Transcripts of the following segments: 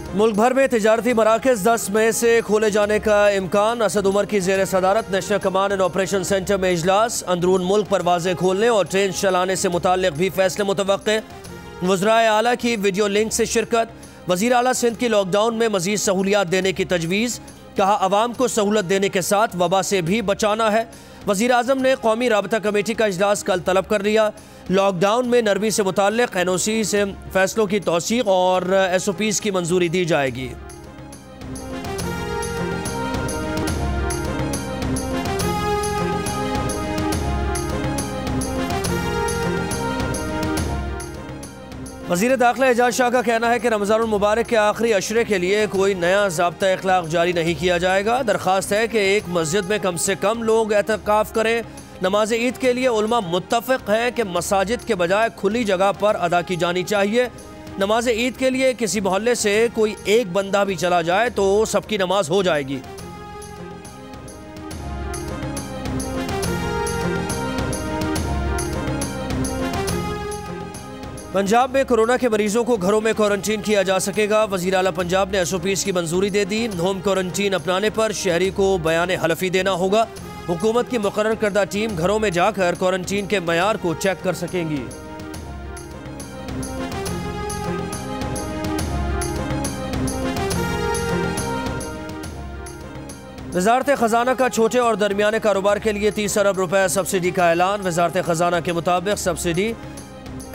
मुल्क भर में तिजारती मराकज़ 10 मई से खोले जाने का इम्कान। असद उमर की ज़ेर सदारत national command and operation centre में इजलास। अंदरून मुल्क परवाज़ें खोलने और ट्रेन चलाने से मुताल्लिक़ भी फैसले मुतवक्के। वज़राए आला की वीडियो लिंक से शिरकत। वज़ीर आला सिंध की लॉकडाउन में मज़ीद सहूलियात देने की तजवीज़। कहा आवाम को सहूलत देने के साथ वबा से भी बचाना है। वज़ीर आज़म ने कौमी राबता कमेटी का इजलास कल तलब कर लिया। लॉकडाउन में नरमी से मुताल्लिक़ NOC से फैसलों की तौसीक़ और SOPs की मंजूरी दी जाएगी। वज़ीर दाखिला एजाज शाह का कहना है कि रमज़ानुल मुबारक के आखिरी अशरे के लिए कोई नया ज़ाब्ता इखलाक जारी नहीं किया जाएगा। दरख्वास्त है कि एक मस्जिद में कम से कम लोग एतकाफ़ करें। नमाज ईद के लिए उलमा मुत्तफ़िक़ हैं कि मसाजिद के बजाय खुली जगह पर अदा की जानी चाहिए। नमाज ईद के लिए किसी मोहल्ले से कोई एक बंदा भी चला जाए तो सबकी नमाज हो जाएगी। पंजाब में कोरोना के मरीजों को घरों में क्वारंटीन किया जा सकेगा। वज़ीर आला पंजाब ने SOPs की मंजूरी दे दी। होम क्वारंटीन अपनाने पर शहरी को बयान हलफी देना होगा। हुकूमत की मुकर्रर करदा टीम घरों में जाकर क्वारंटीन के मयार को चेक कर सकेंगी। वज़ारत ख़जाना का छोटे और दरमियाने कारोबार के लिए 30 अरब रुपए सब्सिडी का ऐलान। वज़ारत ख़जाना के मुताबिक सब्सिडी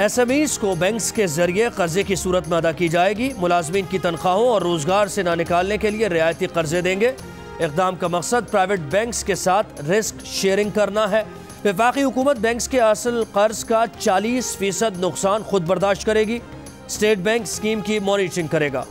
SMEs को बैंक्स के जरिए कर्जे की सूरत में अदा की जाएगी। मुलाजमीन की तनख्वाहों और रोजगार से ना निकालने के लिए रियायती कर्जे देंगे। इक़दाम का मकसद प्राइवेट बैंक्स के साथ रिस्क शेयरिंग करना है। वफाकी हुकूमत बैंक्स के असल कर्ज का 40% नुकसान खुद बर्दाश्त करेगी। स्टेट बैंक स्कीम की मॉनिटरिंग करेगा।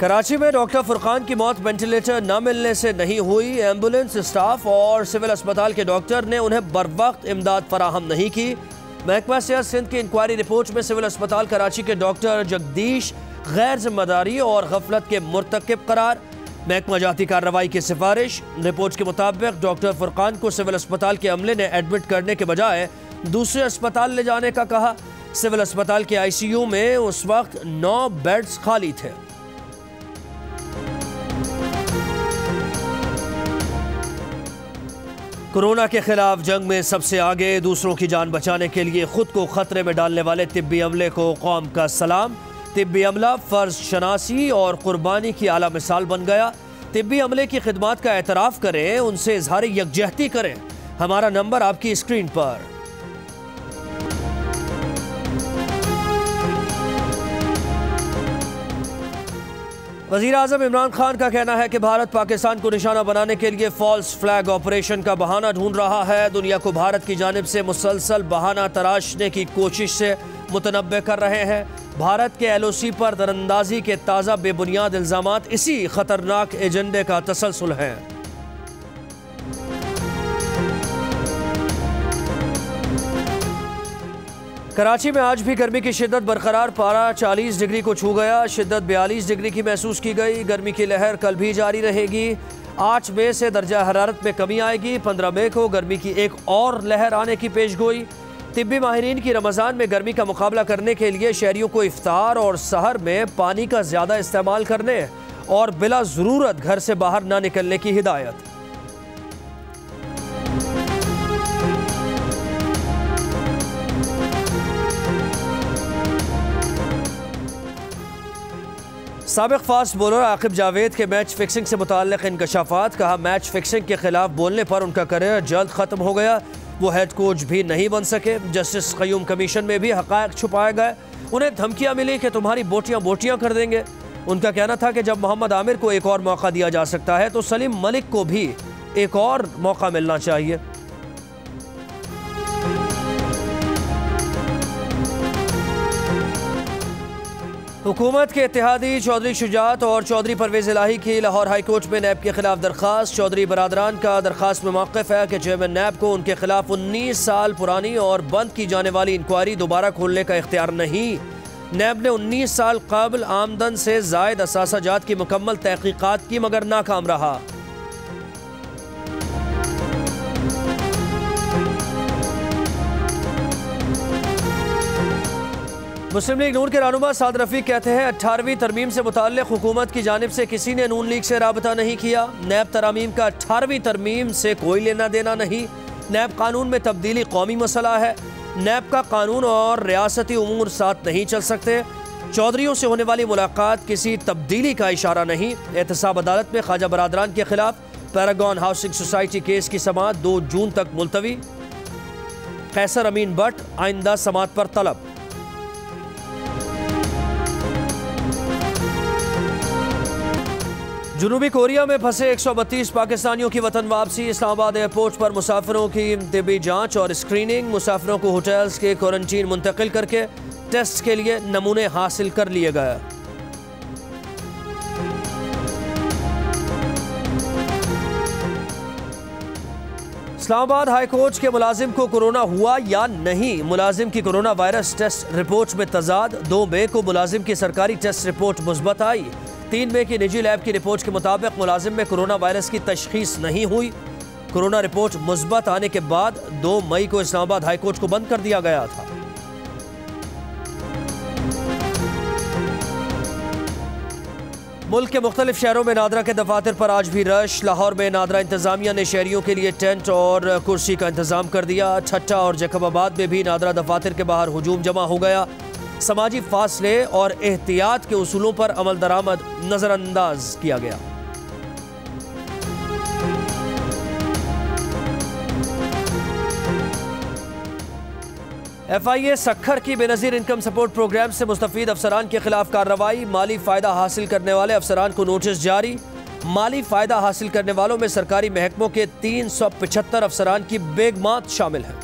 कराची में डॉक्टर फुरकान की मौत वेंटिलेटर न मिलने से नहीं हुई। एम्बुलेंस स्टाफ और सिविल अस्पताल के डॉक्टर ने उन्हें बरवक्त इमदाद फराहम नहीं की। महकमा सेहत सिंध की इंक्वायरी रिपोर्ट में सिविल अस्पताल कराची के डॉक्टर जगदीश गैर जिम्मेदारी और गफलत के मुर्तकिब करार। महकमा जाती कार्रवाई की सिफारिश। रिपोर्ट के मुताबिक डॉक्टर फुरकान को सिविल अस्पताल के अमले ने एडमिट करने के बजाय दूसरे अस्पताल ले जाने का कहा। सिविल अस्पताल के ICU में उस वक्त 9 बेड्स खाली थे। कोरोना के खिलाफ जंग में सबसे आगे दूसरों की जान बचाने के लिए खुद को खतरे में डालने वाले तिब्बी अमले को कौम का सलाम। तिब्बी अमला फर्ज शनासी और कुर्बानी की आला मिसाल बन गया। तिब्बी अमले की खिदमात का एतराफ़ करें, उनसे इजहार यकजहती करें। हमारा नंबर आपकी स्क्रीन पर। वज़ीर आज़म इमरान खान का कहना है कि भारत पाकिस्तान को निशाना बनाने के लिए फॉल्स फ्लैग ऑपरेशन का बहाना ढूंढ रहा है। दुनिया को भारत की जानिब से मुसलसल बहाना तराशने की कोशिश से मुतनब्बे कर रहे हैं। भारत के LOC पर दरअंदाजी के ताज़ा बेबुनियाद इल्ज़ामात इसी खतरनाक एजेंडे का तसलसल है। कराची में आज भी गर्मी की शिद्दत बरकरार। पारा 40 डिग्री को छू गया। शिद्दत 42 डिग्री की महसूस की गई। गर्मी की लहर कल भी जारी रहेगी। 8 मई से दर्जा हरारत में कमी आएगी। 15 मई को गर्मी की एक और लहर आने की पेशगोई। तिब्बी माहिरीन की रमज़ान में गर्मी का मुकाबला करने के लिए शहरियों को इफ्तार और सहर में पानी का ज़्यादा इस्तेमाल करने और बिला ज़रूरत घर से बाहर ना निकलने की हिदायत। साबिक फास्ट बॉलर आकिब जावेद के मैच फिक्सिंग से मुताल्लिक़ इंकशाफात। कहा मैच फिक्सिंग के खिलाफ बोलने पर उनका करियर जल्द ख़त्म हो गया। वो हेड कोच भी नहीं बन सके। जस्टिस क़य्यूम कमीशन में भी हक़ाइक़ छुपाए गए। उन्हें धमकियाँ मिली कि तुम्हारी बोटियाँ बोटियाँ कर देंगे। उनका कहना था कि जब मोहम्मद आमिर को एक और मौका दिया जा सकता है तो सलीम मलिक को भी एक और मौका मिलना चाहिए। हुकूमत के इत्तेहादी चौधरी शुजात और चौधरी परवेज़ इलाही की लाहौर हाई कोर्ट में नैब के खिलाफ दरख्वास्त। चौधरी बरादरान का दरख्वास्त में मौक़िफ़ है कि चेयरमैन नैब को उनके खिलाफ 19 साल पुरानी और बंद की जाने वाली इंक्वायरी दोबारा खोलने का इख्तियार नहीं। नैब ने 19 साल कबल आमदन से ज़ायद असासाजात की मुकम्मल तहक़ीक़ात की मगर नाकाम रहा। मुस्लिम लीग नून के रहनुमा साद रफीक कहते हैं 18वीं तरमीम से मुताल्लिक हुकूमत की जानिब से किसी ने नून लीग से राबता नहीं किया। नैब तरामीम का 18वीं तरमीम से कोई लेना देना नहीं। नैब कानून में तब्दीली कौमी मसला है। नैब का कानून और रियासती उमूर साथ नहीं चल सकते। चौधरियों से होने वाली मुलाकात किसी तब्दीली का इशारा नहीं। एहतसाब अदालत में ख्वाजा बरादरान के खिलाफ पैरागॉन हाउसिंग सोसाइटी केस की समाअत 2 जून तक मुलतवी। कैसर अमीन बट आइंदा समाअत पर तलब। जनूबी कोरिया में फंसे 132 पाकिस्तानियों की वतन वापसी। इस्लामाबाद एयरपोर्ट पर मुसाफिरों की तिब्बी जांच और स्क्रीनिंग। मुसाफिरों को होटल्स के क्वारंटीन मुंतकिल करके टेस्ट के लिए नमूने हासिल कर लिए गए। इस्लामाबाद हाई कोर्ट के मुलाजिम को कोरोना हुआ या नहीं। मुलाजिम की कोरोना वायरस टेस्ट रिपोर्ट में तजाद। 2 मई को मुलाजिम की सरकारी टेस्ट रिपोर्ट मुस्बत आई। 3 मई की निजी लैब की रिपोर्ट के मुताबिक मुलाजिम में कोरोना वायरस की तशखीस नहीं हुई। कोरोना रिपोर्ट मुस्बत आने के बाद 2 मई को इस्लामाबाद हाई कोर्ट को बंद कर दिया गया था। मुल्क के मुख्तलिफ शहरों में नादरा के दफातर पर आज भी रश। लाहौर में नादरा इंतजामिया ने शहरियों के लिए टेंट और कुर्सी का इंतजाम कर दिया। ठट्टा और जैकबाबाद में भी नादरा दफातर के बाहर हुजूम जमा हो गया। समाजी फासले और एहतियात के उसूलों पर अमल दरामद नजरअंदाज किया गया। FIA सखर की बेनज़ीर इनकम सपोर्ट प्रोग्राम से मुस्तफ़ीद अफसरान के खिलाफ कार्रवाई। माली फ़ायदा हासिल करने वाले अफसरान को नोटिस जारी। माली फ़ायदा हासिल करने वालों में सरकारी महकमों के 375 अफसरान की बेगमात शामिल हैं।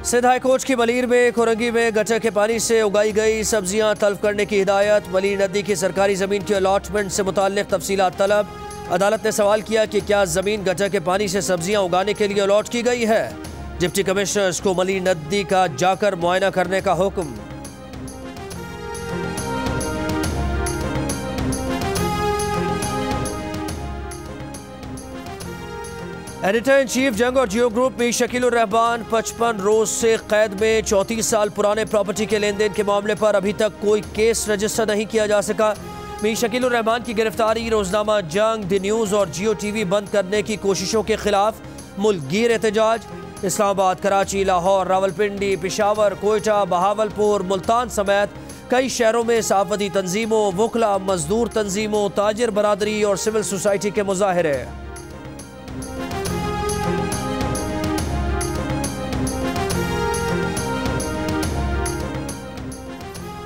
सिंध हाई कोर्ट की मलीर में कोरंगी में गटर के पानी से उगाई गई सब्जियां तल्फ करने की हिदायत। मलीर नदी की सरकारी ज़मीन के अलॉटमेंट से मुताल्लिक़ तफसीलात तलब। अदालत ने सवाल किया कि क्या ज़मीन गटर के पानी से सब्जियां उगाने के लिए अलॉट की गई है। डिप्टी कमिश्नर्स को मलीर नदी का जाकर मुआयना करने का हुक्म। एडिटर इन चीफ जंग और जियो ग्रुप मीर शकील उर रहमान 55 रोज से कैद में। 34 साल पुराने प्रॉपर्टी के लेन देन के मामले पर अभी तक कोई केस रजिस्टर नहीं किया जा सका। मीर शकील उर रहमान की गिरफ्तारी रोजनामा जंग, द न्यूज़ और जियो टीवी बंद करने की कोशिशों के खिलाफ मुल्कगीर एहतजाज। इस्लामाबाद, कराची, लाहौर, रावलपिंडी, पेशावर, कोयटा, बहावलपुर, मुल्तान समेत कई शहरों में सहाफ़ती तंजीमों, वकला, मजदूर तंजीमों, ताजिर बरादरी और सिविल सोसाइटी के मुजाहरे।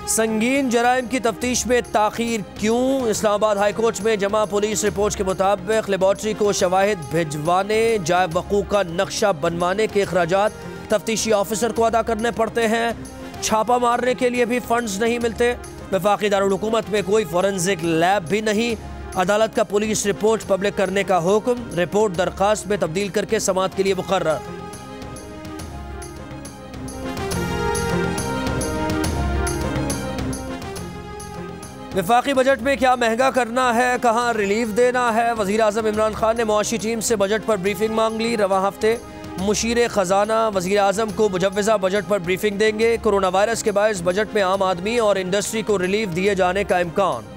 संगीन जराइम की तफ्तीश में ताखीर क्यों। इस्लामाबाद हाई कोर्ट में जमा पुलिस रिपोर्ट के मुताबिक लेबॉर्ट्री को शवाहिद भिजवाने, जाए वक़ू का नक्शा बनवाने के अखराजात तफ्तीशी ऑफिसर को अदा करने पड़ते हैं। छापा मारने के लिए भी फंड्स नहीं मिलते। वफाकी दारुल हुकूमत में कोई फॉरेंसिक लैब भी नहीं। अदालत का पुलिस रिपोर्ट पब्लिक करने का हुक्म। रिपोर्ट दरखास्त में तब्दील करके समाअत के लिए मुकर्रर। वफाकी बजट में क्या महंगा करना है, कहाँ रिलीफ देना है। वज़ीर आज़म इमरान खान ने मुआशी टीम से बजट पर ब्रीफिंग मांग ली। रवां हफ्ते मुशीर ख़जाना वज़ीर आज़म को मुजव्वज़ा बजट पर ब्रीफिंग देंगे। कोरोना वायरस के बायस बजट में आम आदमी और इंडस्ट्री को रिलीफ दिए जाने का इम्कान।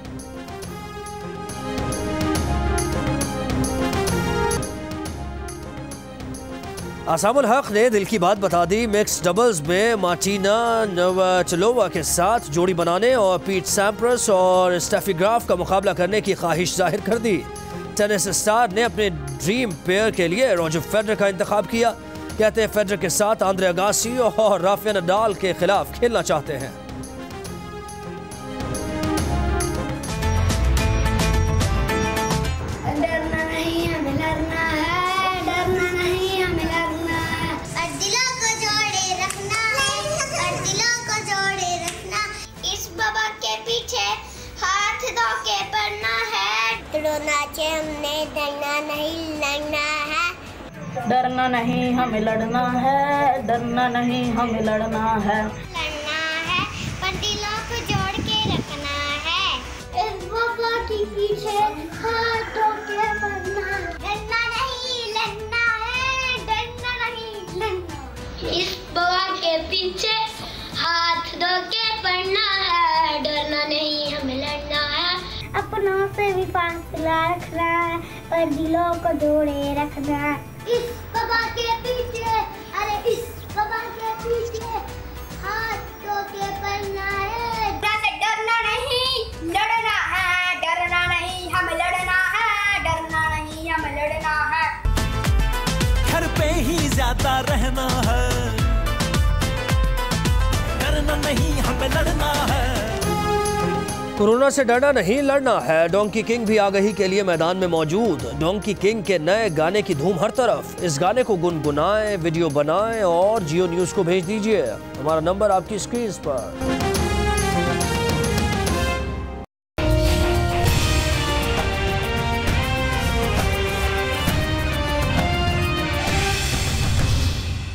आसामुल हक ने दिल की बात बता दी। मिक्स डबल्स में मार्टिना नवरातिलोवा के साथ जोड़ी बनाने और पीट सैम्प्रस और स्टेफी ग्राफ का मुकाबला करने की ख्वाहिश जाहिर कर दी। टेनिस स्टार ने अपने ड्रीम पेयर के लिए रॉजर फेडरर का इंतखाब किया। कहते हैं फेडरर के साथ आंद्रे अगासी और राफेल नडाल के खिलाफ खेलना चाहते हैं। हमने डरना नहीं लड़ना है। डरना नहीं हमें लड़ना है। डरना नहीं हमें लड़ना है। लड़ना है पर दिलों को जोड़ के रखना है। इस बाबा के पीछे हाथों के बनना। डरना नहीं लड़ना है। पीछे, हाथ धो के पढ़ना है, डरना नहीं हमें लड़ना है। अपनों से भी फासला रखना है, पर दिलों को जोड़े रखना है। इस बाबा के पीछे, अरे इस बाबा के पीछे, हाथ धो के पढ़ना है। डरना नहीं, लड़ना है, डरना नहीं हमें लड़ना है, डरना नहीं हमें लड़ना है। घर पे ही ज्यादा रहना है, डरना नहीं हमें लड़ना है। कोरोना से डरना नहीं लड़ना है। डोंकी किंग भी आगही के लिए मैदान में मौजूद। डोंकी किंग के नए गाने की धूम हर तरफ। इस गाने को गुनगुनाएं, वीडियो बनाएं और जियो न्यूज़ को भेज दीजिए। हमारा नंबर आपकी स्क्रीन पर।